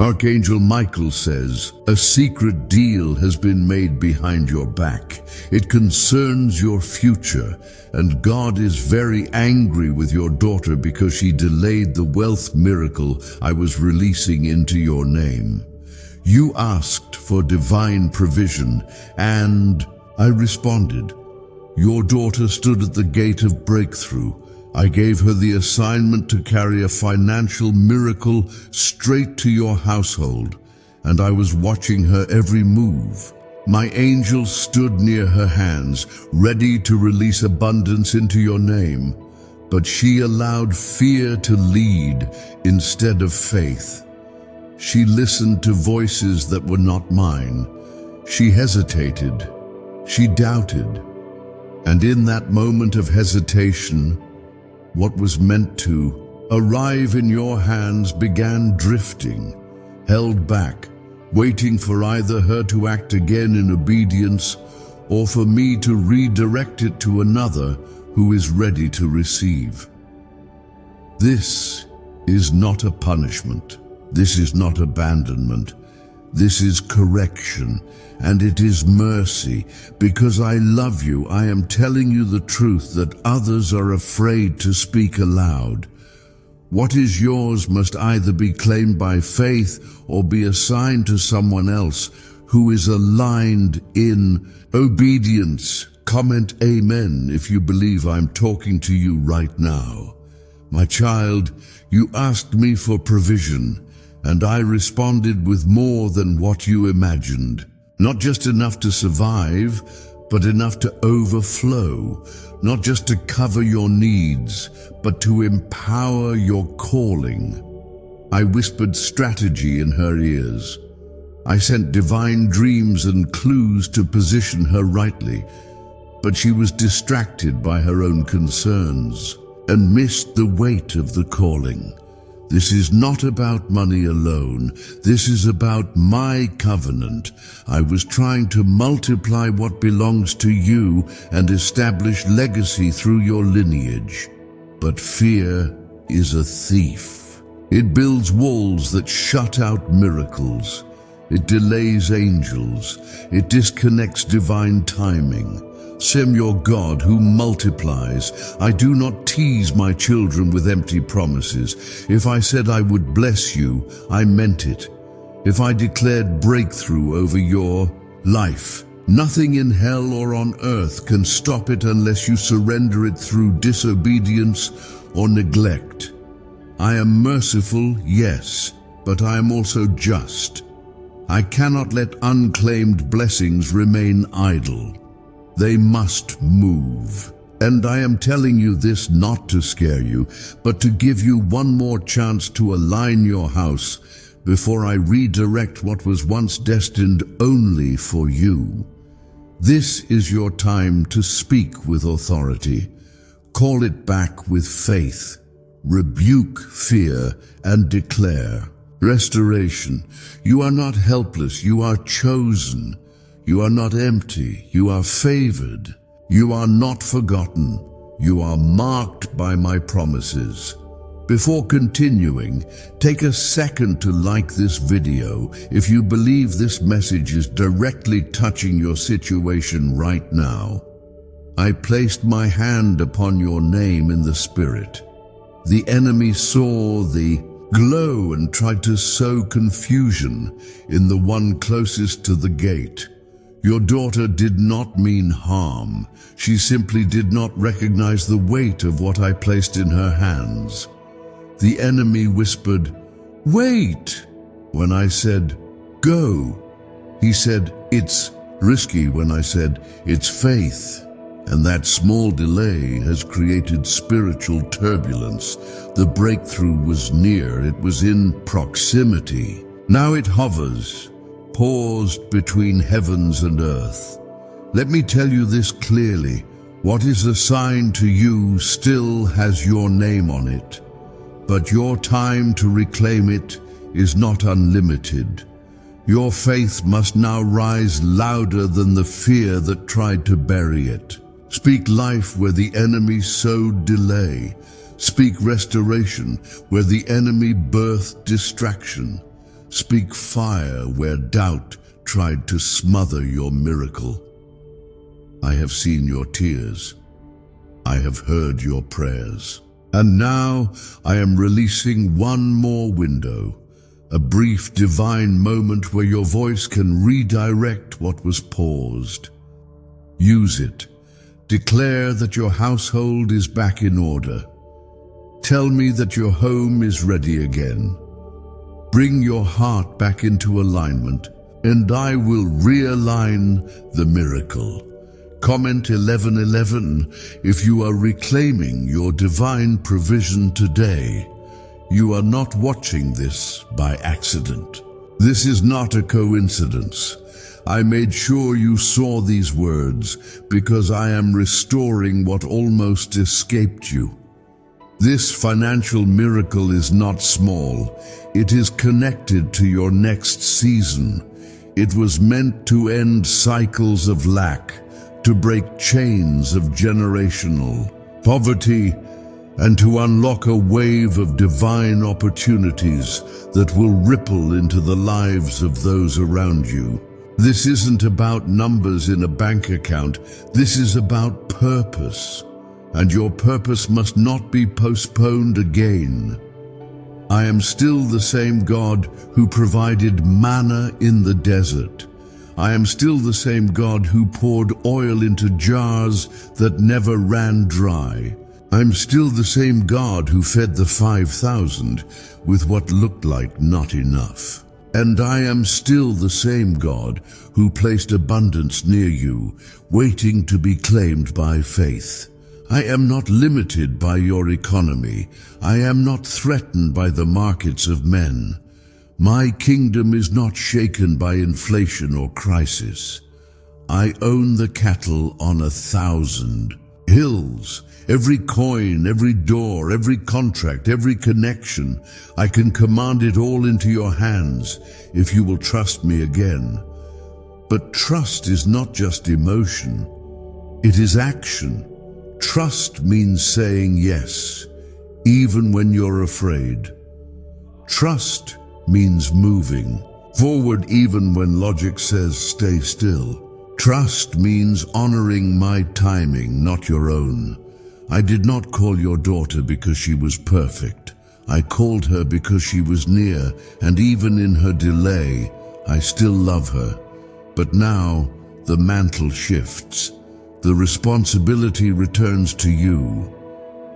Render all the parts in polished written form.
Archangel Michael says, "A secret deal has been made behind your back. It concerns your future, and God is very angry with your daughter because she delayed the wealth miracle I was releasing into your name. You asked for divine provision, and I responded. Your daughter stood at the gate of breakthrough. I gave her the assignment to carry a financial miracle straight to your household, and I was watching her every move. My angel stood near her hands, ready to release abundance into your name, but she allowed fear to lead instead of faith. She listened to voices that were not mine. She hesitated. She doubted. And in that moment of hesitation, what was meant to arrive in your hands began drifting, held back, waiting for either her to act again in obedience or for me to redirect it to another who is ready to receive. This is not a punishment. This is not abandonment. This is correction, and it is mercy. Because I love you, I am telling you the truth that others are afraid to speak aloud. What is yours must either be claimed by faith or be assigned to someone else who is aligned in obedience. Comment amen if you believe I'm talking to you right now. My child, you asked me for provision, and I responded with more than what you imagined. Not just enough to survive, but enough to overflow. Not just to cover your needs, but to empower your calling. I whispered strategy in her ears. I sent divine dreams and clues to position her rightly, but she was distracted by her own concerns and missed the weight of the calling. This is not about money alone. This is about my covenant. I was trying to multiply what belongs to you and establish legacy through your lineage. But fear is a thief. It builds walls that shut out miracles. It delays angels. It disconnects divine timing. Sem your God who multiplies. I do not tease my children with empty promises. If I said I would bless you, I meant it. If I declared breakthrough over your life, nothing in hell or on earth can stop it unless you surrender it through disobedience or neglect. I am merciful, yes, but I am also just. I cannot let unclaimed blessings remain idle. They must move. And I am telling you this not to scare you, but to give you one more chance to align your house before I redirect what was once destined only for you. This is your time to speak with authority. Call it back with faith. Rebuke fear and declare restoration. You are not helpless, you are chosen. You are not empty, you are favored. You are not forgotten, you are marked by my promises. Before continuing, take a second to like this video if you believe this message is directly touching your situation right now. I placed my hand upon your name in the Spirit. The enemy saw the glow and tried to sow confusion in the one closest to the gate. Your daughter did not mean harm. She simply did not recognize the weight of what I placed in her hands. The enemy whispered, "Wait," when I said, "Go." He said, "It's risky," when I said, "It's faith." And that small delay has created spiritual turbulence. The breakthrough was near. It was in proximity. Now it hovers, paused between heavens and earth. Let me tell you this clearly. What is assigned to you still has your name on it. But your time to reclaim it is not unlimited. Your faith must now rise louder than the fear that tried to bury it. Speak life where the enemy sowed delay. Speak restoration where the enemy birthed distraction. Speak fire where doubt tried to smother your miracle. I have seen your tears. I have heard your prayers. And now I am releasing one more window, a brief divine moment where your voice can redirect what was paused. Use it. Declare that your household is back in order. Tell me that your home is ready again. Bring your heart back into alignment, and I will realign the miracle. Comment 1111 if you are reclaiming your divine provision today. You are not watching this by accident. This is not a coincidence. I made sure you saw these words because I am restoring what almost escaped you. This financial miracle is not small. It is connected to your next season. It was meant to end cycles of lack, to break chains of generational poverty, and to unlock a wave of divine opportunities that will ripple into the lives of those around you. This isn't about numbers in a bank account. This is about purpose. And your purpose must not be postponed again. I am still the same God who provided manna in the desert. I am still the same God who poured oil into jars that never ran dry. I'm still the same God who fed the 5,000 with what looked like not enough. And I am still the same God who placed abundance near you, waiting to be claimed by faith. I am not limited by your economy. I am not threatened by the markets of men. My kingdom is not shaken by inflation or crisis. I own the cattle on 1,000 hills. Every coin, every door, every contract, every connection, I can command it all into your hands if you will trust me again. But trust is not just emotion. It is action. Trust means saying yes, even when you're afraid. Trust means moving forward even when logic says stay still. Trust means honoring my timing, not your own. I did not call your daughter because she was perfect. I called her because she was near, and even in her delay, I still love her. But now, the mantle shifts. The responsibility returns to you.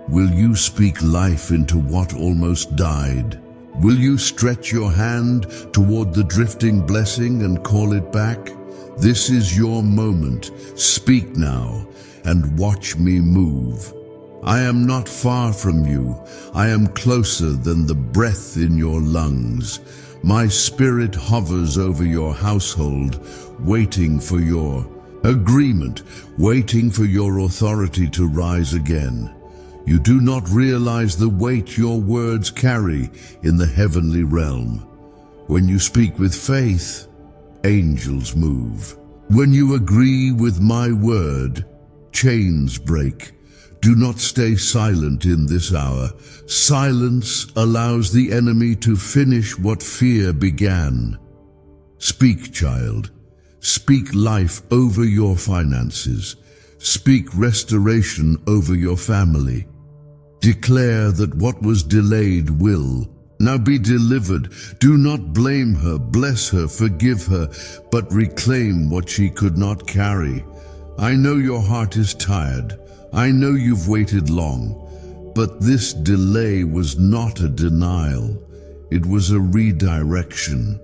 Will you speak life into what almost died? Will you stretch your hand toward the drifting blessing and call it back? This is your moment. Speak now and watch me move. I am not far from you. I am closer than the breath in your lungs. My spirit hovers over your household, waiting for your agreement, waiting for your authority to rise again. You do not realize the weight your words carry in the heavenly realm. When you speak with faith, angels move. When you agree with my word, chains break. Do not stay silent in this hour. Silence allows the enemy to finish what fear began. Speak, child. Speak life over your finances. Speak restoration over your family. Declare that what was delayed will now be delivered. Do not blame her, bless her, forgive her, but reclaim what she could not carry. I know your heart is tired. I know you've waited long, but this delay was not a denial. It was a redirection.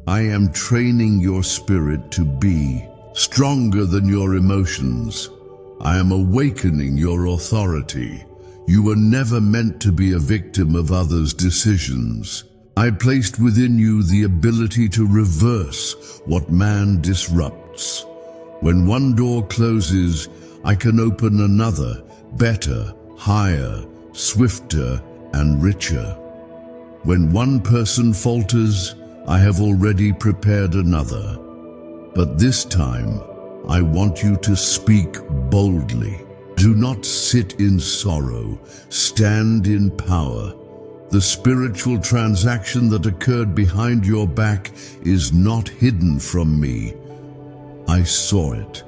I am training your spirit to be stronger than your emotions. I am awakening your authority. You were never meant to be a victim of others' decisions. I placed within you the ability to reverse what man disrupts. When one door closes, I can open another, better, higher, swifter, and richer. When one person falters, I have already prepared another. But this time, I want you to speak boldly. Do not sit in sorrow. Stand in power. The spiritual transaction that occurred behind your back is not hidden from me. I saw it.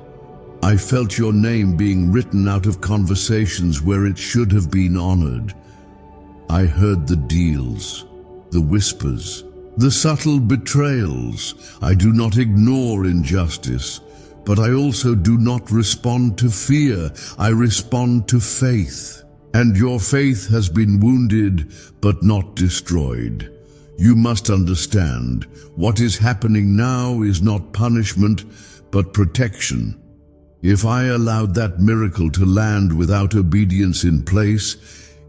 I felt your name being written out of conversations where it should have been honored. I heard the deals, the whispers, the subtle betrayals. I do not ignore injustice, but I also do not respond to fear. I respond to faith. And your faith has been wounded, but not destroyed. You must understand, what is happening now is not punishment, but protection. If I allowed that miracle to land without obedience in place,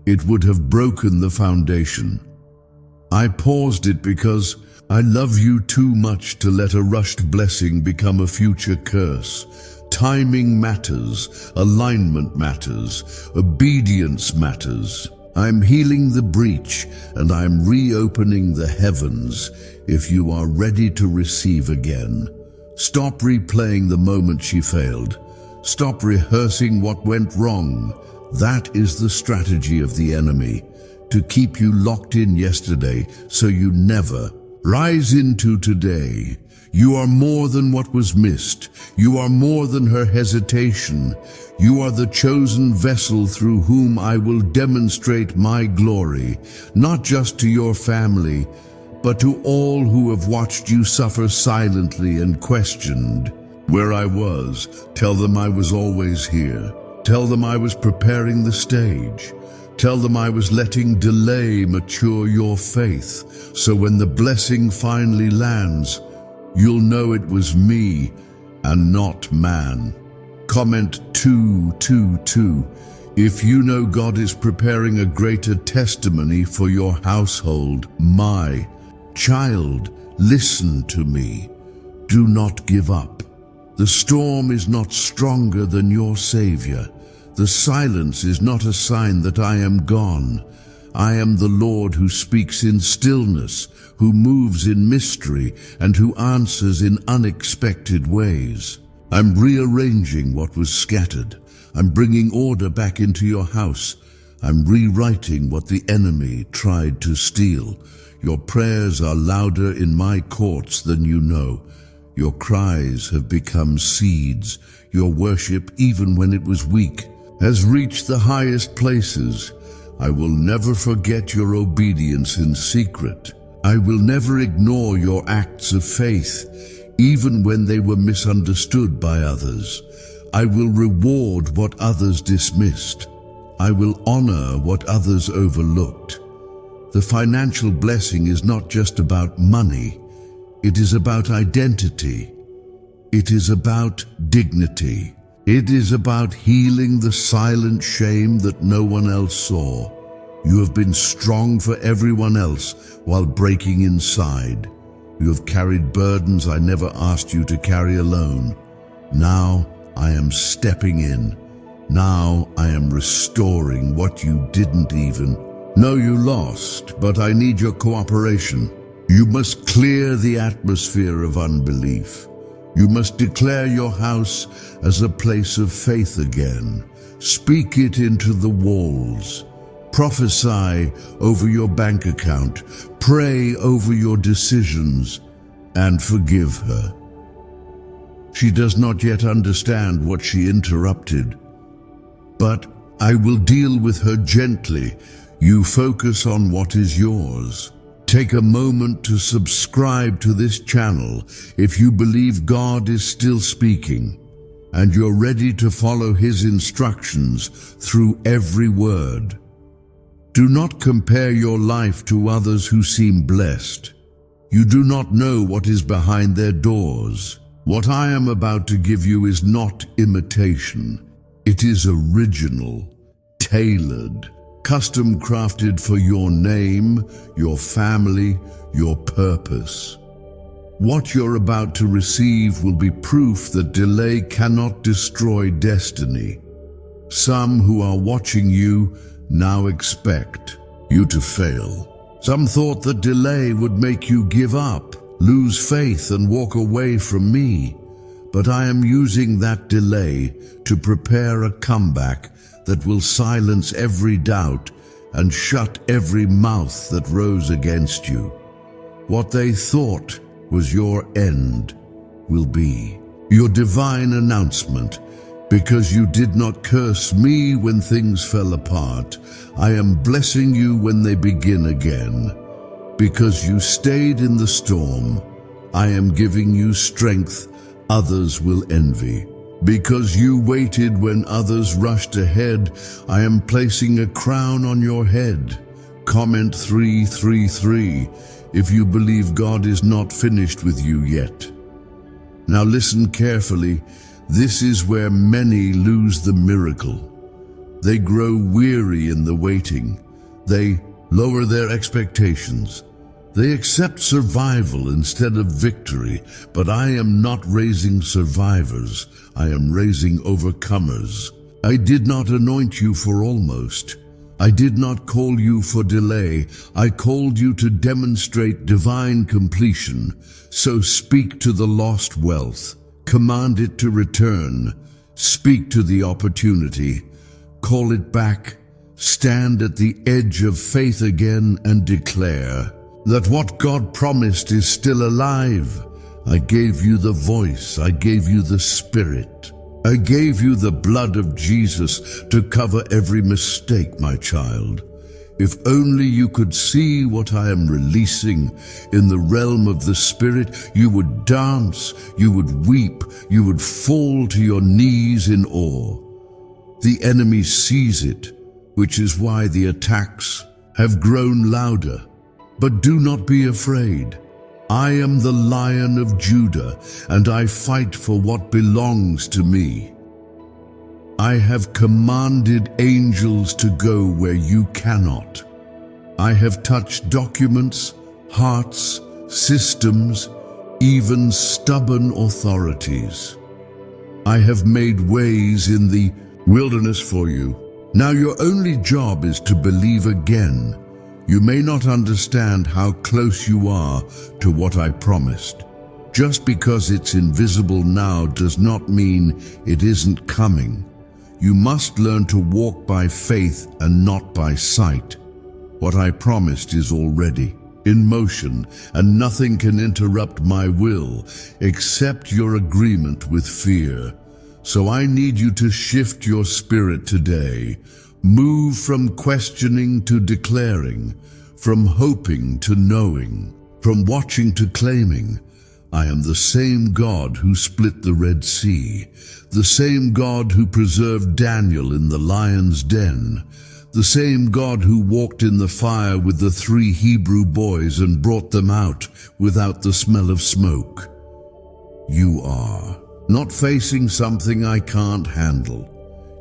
it would have broken the foundation. I paused it because I love you too much to let a rushed blessing become a future curse. Timing matters, alignment matters, obedience matters. I'm healing the breach and I'm reopening the heavens if you are ready to receive again. Stop replaying the moment she failed. Stop rehearsing what went wrong. That is the strategy of the enemy, to keep you locked in yesterday so you never rise into today. You are more than what was missed. You are more than her hesitation. You are the chosen vessel through whom I will demonstrate my glory, not just to your family, but to all who have watched you suffer silently and questioned where I was. Tell them I was always here. Tell them I was preparing the stage. Tell them I was letting delay mature your faith, so when the blessing finally lands, you'll know it was me and not man. Comment 222 if you know God is preparing a greater testimony for your household. My child, listen to me. Do not give up. The storm is not stronger than your Savior. The silence is not a sign that I am gone. I am the Lord who speaks in stillness, who moves in mystery, and who answers in unexpected ways. I'm rearranging what was scattered. I'm bringing order back into your house. I'm rewriting what the enemy tried to steal. Your prayers are louder in my courts than you know. Your cries have become seeds. Your worship, even when it was weak, has reached the highest places. I will never forget your obedience in secret. I will never ignore your acts of faith, even when they were misunderstood by others. I will reward what others dismissed. I will honor what others overlooked. The financial blessing is not just about money. It is about identity. It is about dignity. It is about healing the silent shame that no one else saw. You have been strong for everyone else while breaking inside. You have carried burdens I never asked you to carry alone. Now I am stepping in. Now I am restoring what you didn't even know you lost, but I need your cooperation. You must clear the atmosphere of unbelief. You must declare your house as a place of faith again. Speak it into the walls. Prophesy over your bank account. Pray over your decisions and forgive her. She does not yet understand what she interrupted, but I will deal with her gently. You focus on what is yours. Take a moment to subscribe to this channel if you believe God is still speaking and you're ready to follow His instructions through every word. Do not compare your life to others who seem blessed. You do not know what is behind their doors. What I am about to give you is not imitation. It is original, tailored, custom crafted for your name, your family, your purpose. What you're about to receive will be proof that delay cannot destroy destiny. Some who are watching you now expect you to fail. Some thought that delay would make you give up, lose faith, and walk away from me. But I am using that delay to prepare a comeback that will silence every doubt and shut every mouth that rose against you. What they thought was your end will be your divine announcement. Because you did not curse me when things fell apart, I am blessing you when they begin again. Because you stayed in the storm, I am giving you strength others will envy. Because you waited when others rushed ahead, I am placing a crown on your head. Comment 333 if you believe God is not finished with you yet. Now listen carefully. This is where many lose the miracle. They grow weary in the waiting. They lower their expectations. They accept survival instead of victory. But I am not raising survivors. I am raising overcomers. I did not anoint you for almost. I did not call you for delay. I called you to demonstrate divine completion. So speak to the lost wealth. Command it to return. Speak to the opportunity. Call it back. Stand at the edge of faith again and declare that what God promised is still alive. I gave you the voice. I gave you the Spirit. I gave you the blood of Jesus to cover every mistake, my child. If only you could see what I am releasing in the realm of the Spirit, you would dance, you would weep, you would fall to your knees in awe. The enemy sees it, which is why the attacks have grown louder. But do not be afraid. I am the Lion of Judah, and I fight for what belongs to me. I have commanded angels to go where you cannot. I have touched documents, hearts, systems, even stubborn authorities. I have made ways in the wilderness for you. Now your only job is to believe again. You may not understand how close you are to what I promised. Just because it's invisible now does not mean it isn't coming. You must learn to walk by faith and not by sight. What I promised is already in motion, and nothing can interrupt my will except your agreement with fear. So I need you to shift your spirit today. Move from questioning to declaring, from hoping to knowing, from watching to claiming. I am the same God who split the Red Sea, the same God who preserved Daniel in the lion's den, the same God who walked in the fire with the 3 Hebrew boys and brought them out without the smell of smoke. You are not facing something I can't handle.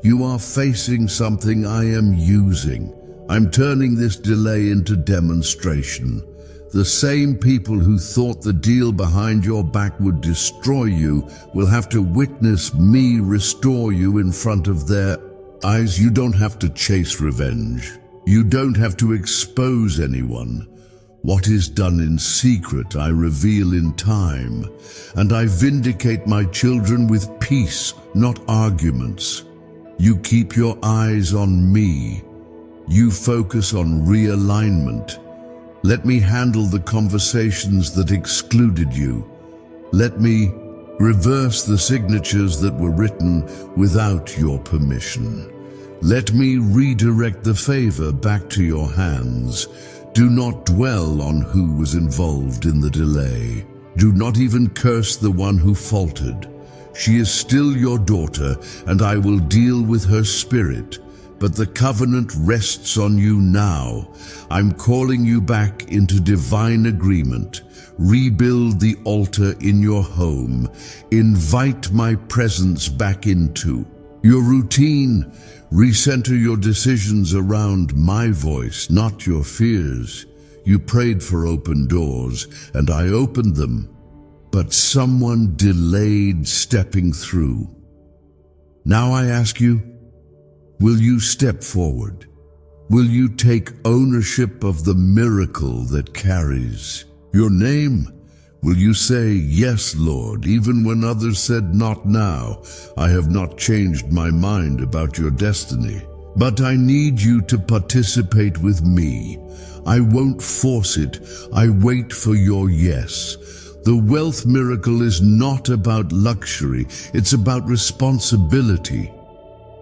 You are facing something I am using. I'm turning this delay into demonstration. The same people who thought the deal behind your back would destroy you will have to witness me restore you in front of their eyes. You don't have to chase revenge. You don't have to expose anyone. What is done in secret I reveal in time, and I vindicate my children with peace, not arguments. You keep your eyes on me. You focus on realignment. Let me handle the conversations that excluded you. Let me reverse the signatures that were written without your permission. Let me redirect the favor back to your hands. Do not dwell on who was involved in the delay. Do not even curse the one who faltered. She is still your daughter, and I will deal with her spirit. But the covenant rests on you now. I'm calling you back into divine agreement. Rebuild the altar in your home. Invite my presence back into your routine. Recenter your decisions around my voice, not your fears. You prayed for open doors, and I opened them. But someone delayed stepping through. Now I ask you, will you step forward? Will you take ownership of the miracle that carries your name? Will you say, "Yes, Lord," even when others said, "Not now"? I have not changed my mind about your destiny. But I need you to participate with me. I won't force it. I wait for your yes. The wealth miracle is not about luxury. It's about responsibility.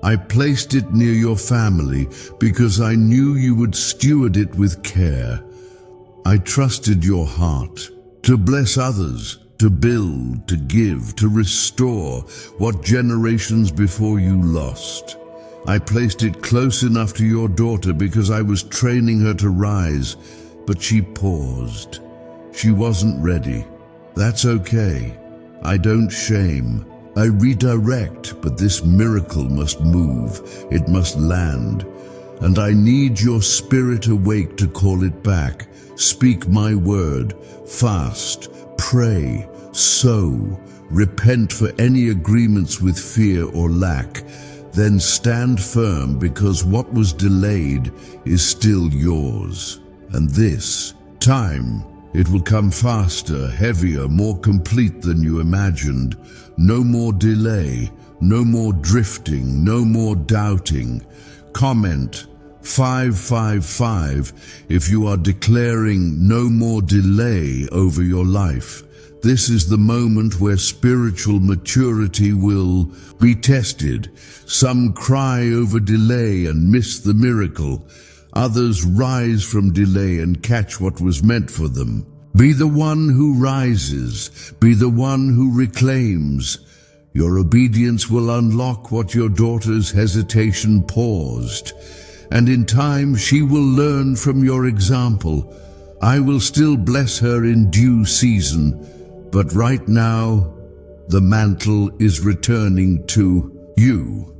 I placed it near your family because I knew you would steward it with care. I trusted your heart to bless others, to build, to give, to restore what generations before you lost. I placed it close enough to your daughter because I was training her to rise, but she paused. She wasn't ready. That's okay. I don't shame. I redirect, but this miracle must move. It must land. And I need your spirit awake to call it back. Speak my word. Fast. Pray. Sow. Repent for any agreements with fear or lack. Then stand firm, because what was delayed is still yours. And this time, it will come faster, heavier, more complete than you imagined. No more delay, no more drifting, no more doubting. Comment 555 if you are declaring no more delay over your life. This is the moment where spiritual maturity will be tested. Some cry over delay and miss the miracle. Others rise from delay and catch what was meant for them. Be the one who rises. Be the one who reclaims. Your obedience will unlock what your daughter's hesitation paused. And in time she will learn from your example. I will still bless her in due season. But right now, the mantle is returning to you.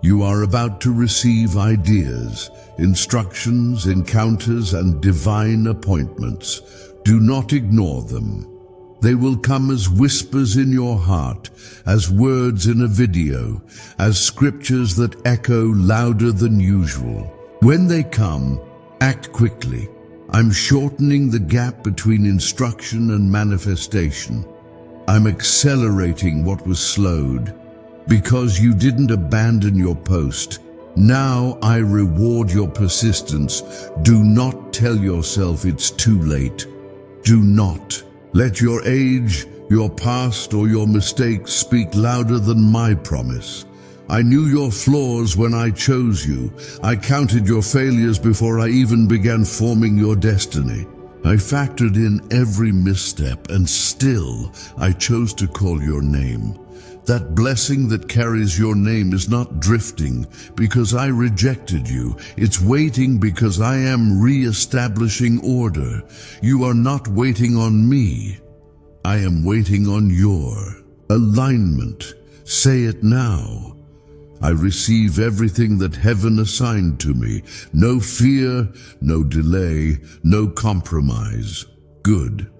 You are about to receive ideas, instructions, encounters, and divine appointments. Do not ignore them. They will come as whispers in your heart, as words in a video, as scriptures that echo louder than usual. When they come, act quickly. I'm shortening the gap between instruction and manifestation. I'm accelerating what was slowed. Because you didn't abandon your post, now I reward your persistence. Do not tell yourself it's too late. Do not let your age, your past, or your mistakes speak louder than my promise. I knew your flaws when I chose you. I counted your failures before I even began forming your destiny. I factored in every misstep, and still I chose to call your name. That blessing that carries your name is not drifting because I rejected you. It's waiting because I am re-establishing order. You are not waiting on me. I am waiting on your alignment. Say it now. I receive everything that heaven assigned to me. No fear, no delay, no compromise. Good.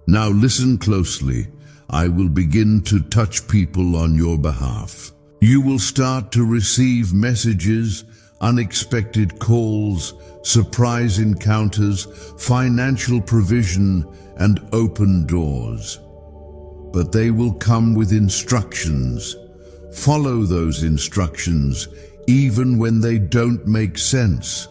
Now listen closely. I will begin to touch people on your behalf. You will start to receive messages, unexpected calls, surprise encounters, financial provision, and open doors. But they will come with instructions. Follow those instructions, even when they don't make sense.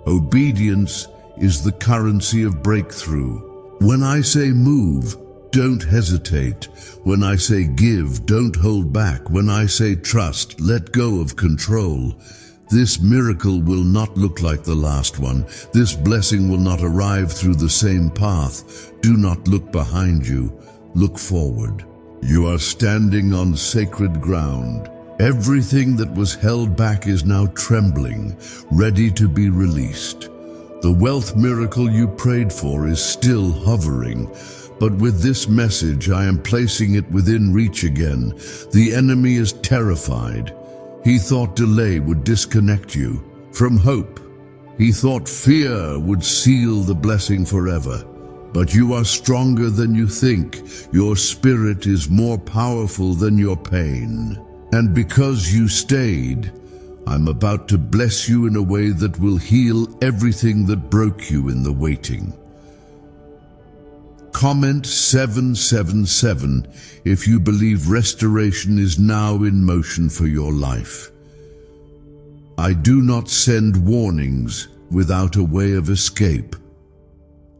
Obedience is the currency of breakthrough. When I say move, don't hesitate. When I say give, don't hold back. When I say trust, let go of control. This miracle will not look like the last one. This blessing will not arrive through the same path. Do not look behind you. Look forward. You are standing on sacred ground. Everything that was held back is now trembling, ready to be released. The wealth miracle you prayed for is still hovering. But with this message, I am placing it within reach again. The enemy is terrified. He thought delay would disconnect you from hope. He thought fear would seal the blessing forever. But you are stronger than you think. Your spirit is more powerful than your pain. And because you stayed, I'm about to bless you in a way that will heal everything that broke you in the waiting. Comment 777 if you believe restoration is now in motion for your life. I do not send warnings without a way of escape.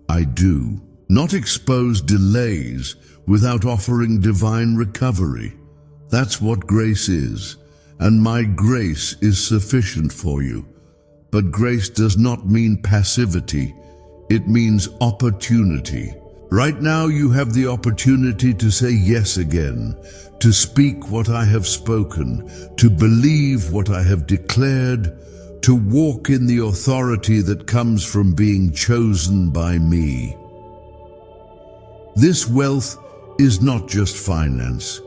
I do not expose delays without offering divine recovery. That's what grace is, and my grace is sufficient for you. But grace does not mean passivity. It means opportunity. Right now you have the opportunity to say yes again, to speak what I have spoken, to believe what I have declared, to walk in the authority that comes from being chosen by me. This wealth is not just finance.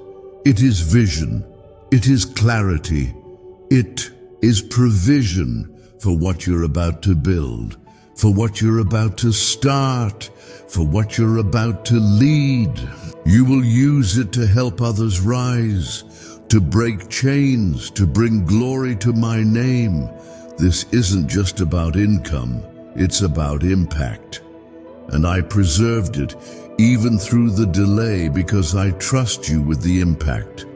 It is vision. It is clarity. It is provision for what you're about to build, for what you're about to start, for what you're about to lead. You will use it to help others rise, to break chains, to bring glory to my name. This isn't just about income, it's about impact. And I preserved it even through the delay because I trust you with the impact.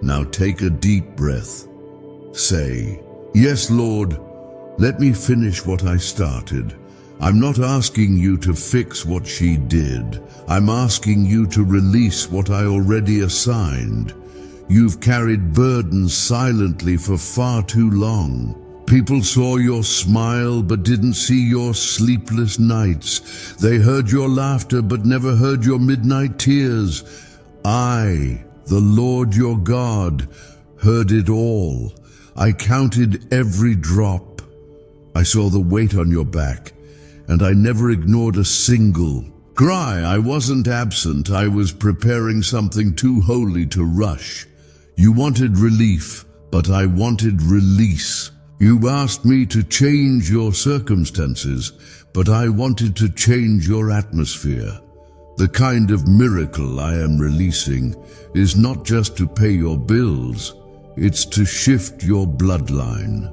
Now take a deep breath. Say, "Yes, Lord, let me finish what I started." I'm not asking you to fix what she did. I'm asking you to release what I already assigned. You've carried burdens silently for far too long. People saw your smile but didn't see your sleepless nights. They heard your laughter but never heard your midnight tears. I, the Lord your God, heard it all. I counted every drop. I saw the weight on your back, and I never ignored a single cry. I wasn't absent. I was preparing something too holy to rush. You wanted relief, but I wanted release. You asked me to change your circumstances, but I wanted to change your atmosphere. The kind of miracle I am releasing is not just to pay your bills, it's to shift your bloodline.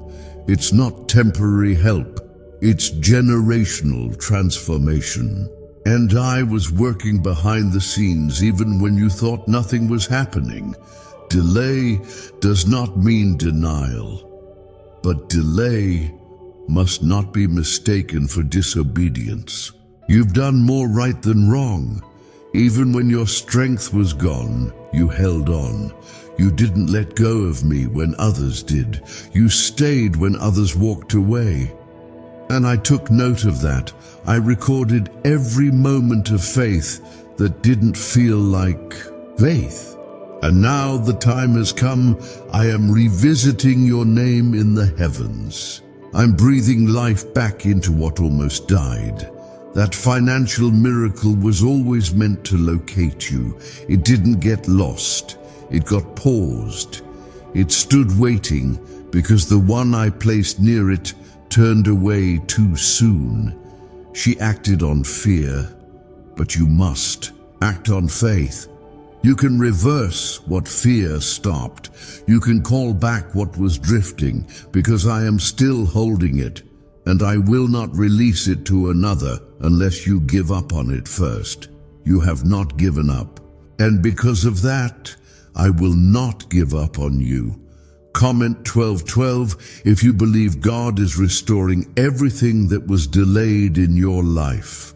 It's not temporary help, it's generational transformation. And I was working behind the scenes even when you thought nothing was happening. Delay does not mean denial. But delay must not be mistaken for disobedience. You've done more right than wrong. Even when your strength was gone, you held on. You didn't let go of me when others did. You stayed when others walked away. And I took note of that. I recorded every moment of faith that didn't feel like faith. And now the time has come. I am revisiting your name in the heavens. I'm breathing life back into what almost died. That financial miracle was always meant to locate you. It didn't get lost. It got paused. It stood waiting because the one I placed near it turned away too soon. She acted on fear, but you must act on faith. You can reverse what fear stopped. You can call back what was drifting, because I am still holding it, and I will not release it to another unless you give up on it first. You have not given up, and because of that, I will not give up on you. Comment 12:12 if you believe God is restoring everything that was delayed in your life.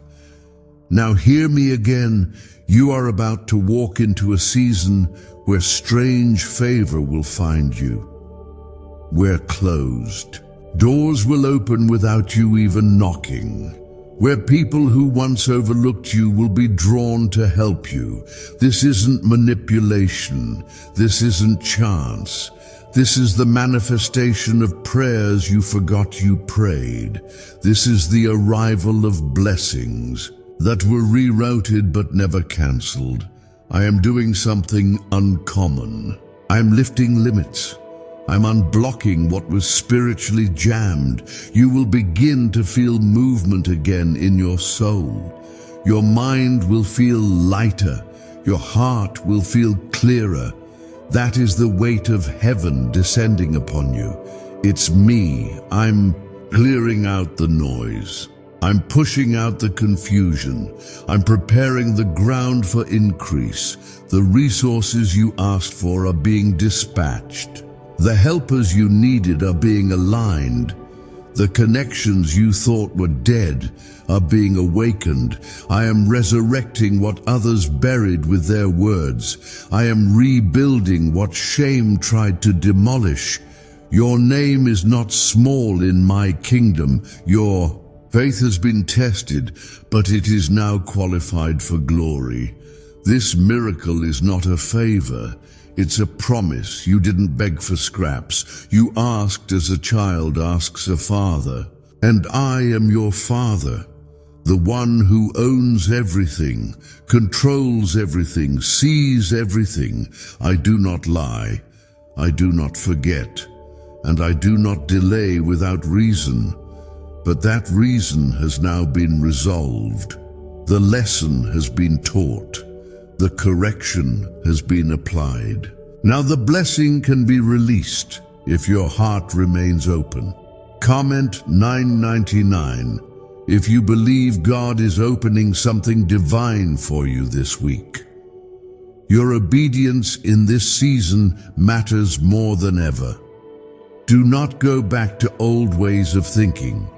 Now hear me again. You are about to walk into a season where strange favor will find you. Where closed doors will open without you even knocking. Where people who once overlooked you will be drawn to help you. This isn't manipulation. This isn't chance. This is the manifestation of prayers you forgot you prayed. This is the arrival of blessings that were rerouted but never cancelled. I am doing something uncommon. I'm lifting limits. I'm unblocking what was spiritually jammed. You will begin to feel movement again in your soul. Your mind will feel lighter. Your heart will feel clearer. That is the weight of heaven descending upon you. It's me. I'm clearing out the noise. I'm pushing out the confusion. I'm preparing the ground for increase. The resources you asked for are being dispatched. The helpers you needed are being aligned. The connections you thought were dead are being awakened. I am resurrecting what others buried with their words. I am rebuilding what shame tried to demolish. Your name is not small in my kingdom. Your faith has been tested, but it is now qualified for glory. This miracle is not a favor. It's a promise. You didn't beg for scraps. You asked as a child asks a father. And I am your father, the one who owns everything, controls everything, sees everything. I do not lie. I do not forget. And I do not delay without reason. But that reason has now been resolved. The lesson has been taught. The correction has been applied. Now the blessing can be released if your heart remains open. Comment 999 if you believe God is opening something divine for you this week. Your obedience in this season matters more than ever. Do not go back to old ways of thinking.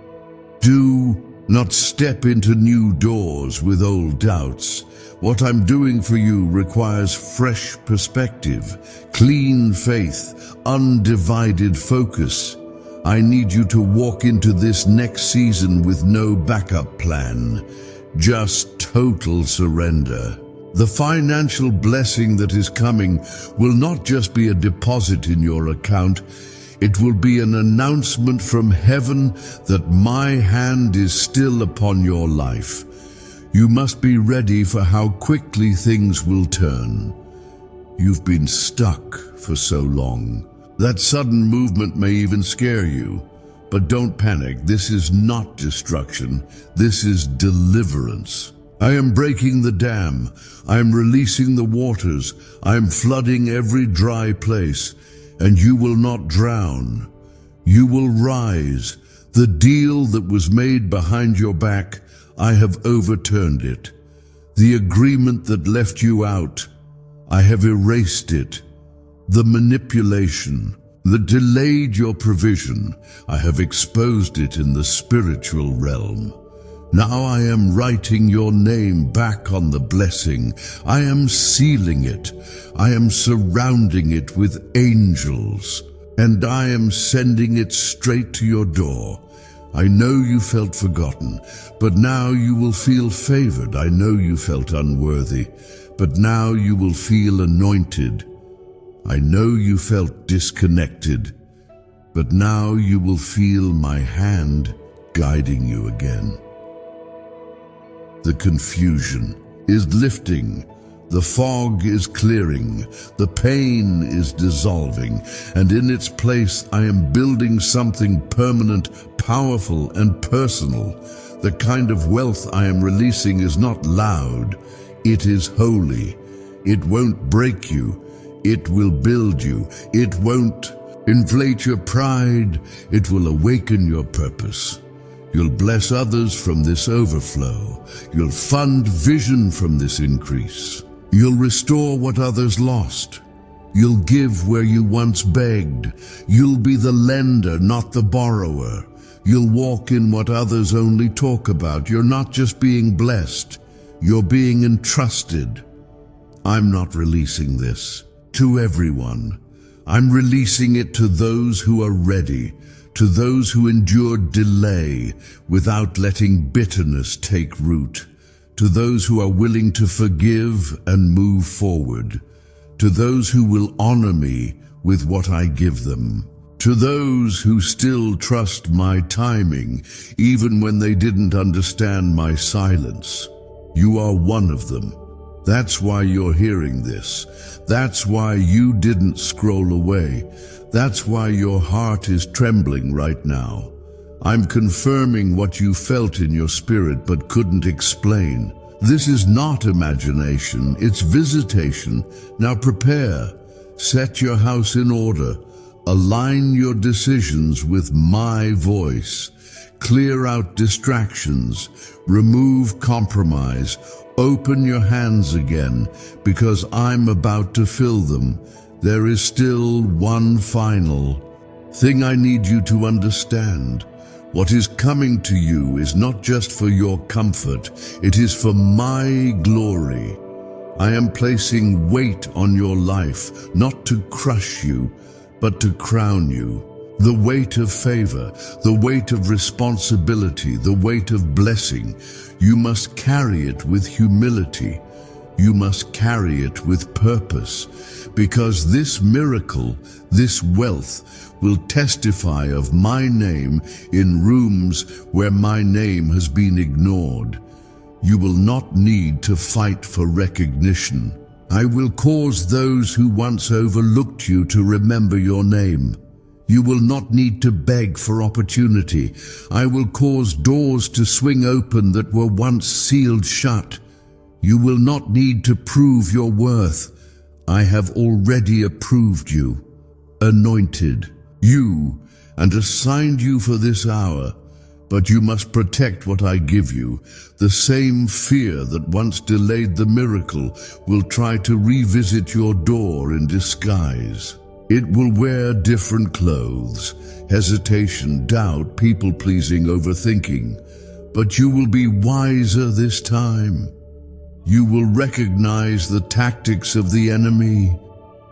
Do not step into new doors with old doubts. What I'm doing for you requires fresh perspective, clean faith, undivided focus. I need you to walk into this next season with no backup plan, just total surrender. The financial blessing that is coming will not just be a deposit in your account. It will be an announcement from heaven that my hand is still upon your life. You must be ready for how quickly things will turn. You've been stuck for so long. That sudden movement may even scare you. But don't panic. This is not destruction. This is deliverance. I am breaking the dam. I am releasing the waters. I am flooding every dry place. And you will not drown. You will rise. The deal that was made behind your back, I have overturned it. The agreement that left you out, I have erased it. The manipulation that delayed your provision, I have exposed it in the spiritual realm. Now I am writing your name back on the blessing. I am sealing it. I am surrounding it with angels. And I am sending it straight to your door. I know you felt forgotten, but now you will feel favored. I know you felt unworthy, but now you will feel anointed. I know you felt disconnected, but now you will feel my hand guiding you again. The confusion is lifting. The fog is clearing, the pain is dissolving, and in its place I am building something permanent, powerful, and personal. The kind of wealth I am releasing is not loud, it is holy. It won't break you, it will build you. It won't inflate your pride, it will awaken your purpose. You'll bless others from this overflow. You'll fund vision from this increase. You'll restore what others lost. You'll give where you once begged. You'll be the lender, not the borrower. You'll walk in what others only talk about. You're not just being blessed, you're being entrusted. I'm not releasing this to everyone. I'm releasing it to those who are ready, to those who endured delay without letting bitterness take root, to those who are willing to forgive and move forward, to those who will honor me with what I give them, to those who still trust my timing, even when they didn't understand my silence. You are one of them. That's why you're hearing this. That's why you didn't scroll away. That's why your heart is trembling right now. I'm confirming what you felt in your spirit but couldn't explain. This is not imagination, it's visitation. Now prepare. Set your house in order. Align your decisions with my voice. Clear out distractions. Remove compromise. Open your hands again, because I'm about to fill them, there is still one final thing I need you to understand. What is coming to you is not just for your comfort, it is for my glory. I am placing weight on your life, not to crush you, but to crown you. The weight of favor, the weight of responsibility, the weight of blessing. You must carry it with humility. You must carry it with purpose, because this miracle, this wealth, will testify of my name in rooms where my name has been ignored. You will not need to fight for recognition. I will cause those who once overlooked you to remember your name. You will not need to beg for opportunity. I will cause doors to swing open that were once sealed shut. You will not need to prove your worth. I have already approved you, anointed you, and assigned you for this hour. But you must protect what I give you. The same fear that once delayed the miracle will try to revisit your door in disguise. It will wear different clothes, hesitation, doubt, people-pleasing, overthinking. But you will be wiser this time. You will recognize the tactics of the enemy,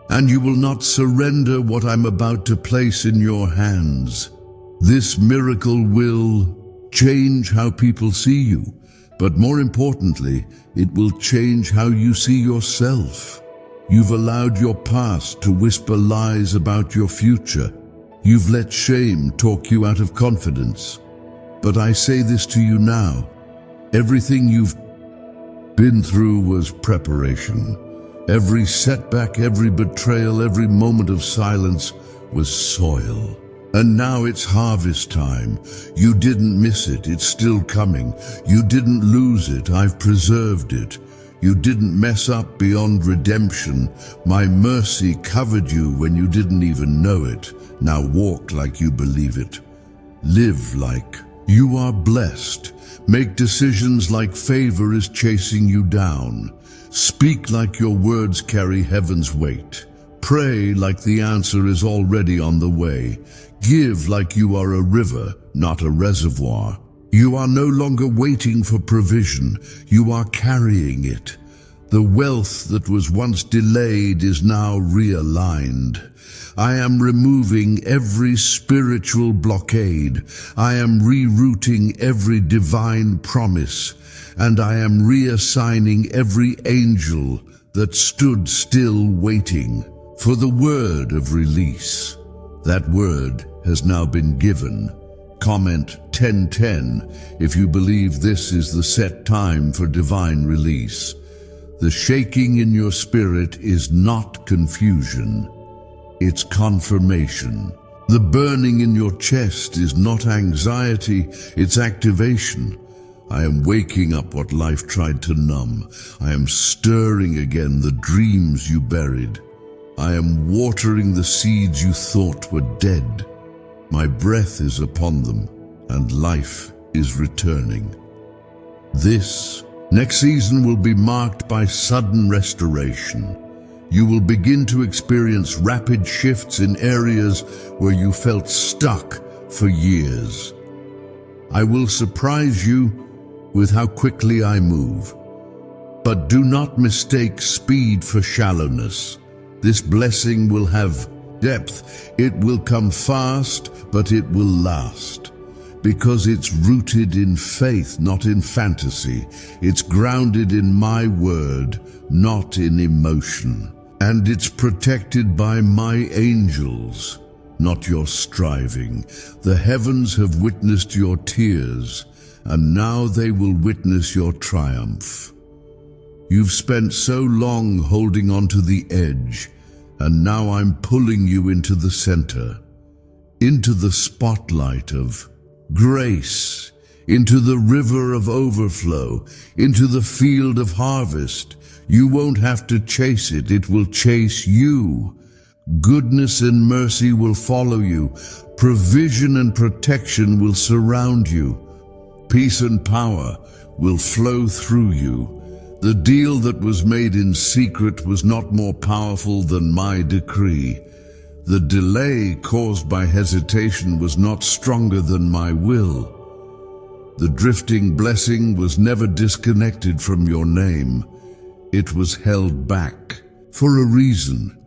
and you will not surrender what I'm about to place in your hands. This miracle will change how people see you, but more importantly, it will change how you see yourself. You've allowed your past to whisper lies about your future. You've let shame talk you out of confidence. But I say this to you now, everything you've been through was preparation. Every setback, every betrayal, every moment of silence was soil. And now it's harvest time. You didn't miss it, it's still coming. You didn't lose it, I've preserved it. You didn't mess up beyond redemption. My mercy covered you when you didn't even know it. Now walk like you believe it. Live like you are blessed. Make decisions like favor is chasing you down. Speak like your words carry heaven's weight. Pray like the answer is already on the way. Give like you are a river, not a reservoir. You are no longer waiting for provision. You are carrying it. The wealth that was once delayed is now realigned. I am removing every spiritual blockade. I am rerouting every divine promise. And I am reassigning every angel that stood still waiting for the word of release. That word has now been given. Comment 1010 if you believe this is the set time for divine release. The shaking in your spirit is not confusion, it's confirmation. The burning in your chest is not anxiety, it's activation. I am waking up what life tried to numb. I am stirring again the dreams you buried. I am watering the seeds you thought were dead. My breath is upon them, and life is returning. This next season will be marked by sudden restoration. You will begin to experience rapid shifts in areas where you felt stuck for years. I will surprise you with how quickly I move. But do not mistake speed for shallowness. This blessing will have depth. It will come fast, but it will last. Because it's rooted in faith, not in fantasy. It's grounded in my word, not in emotion. And it's protected by my angels, not your striving. The heavens have witnessed your tears, and now they will witness your triumph. You've spent so long holding on to the edge, and now I'm pulling you into the center, into the spotlight of grace, into the river of overflow, into the field of harvest. You won't have to chase it, it will chase you. Goodness and mercy will follow you. Provision and protection will surround you. Peace and power will flow through you. The deal that was made in secret was not more powerful than my decree. The delay caused by hesitation was not stronger than my will. The drifting blessing was never disconnected from your name. It was held back for a reason,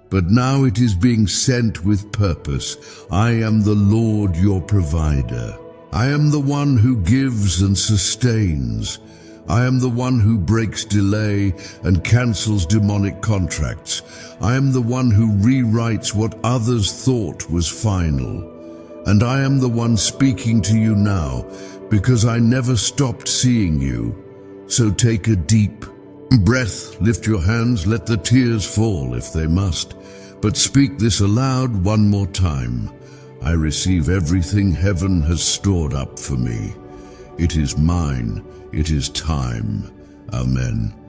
but now it is being sent with purpose. I am the Lord your provider. I am the one who gives and sustains. I am the one who breaks delay and cancels demonic contracts. I am the one who rewrites what others thought was final. And I am the one speaking to you now, because I never stopped seeing you. So take a deep breath, lift your hands, let the tears fall if they must. But speak this aloud one more time. I receive everything heaven has stored up for me. It is mine. It is time. Amen.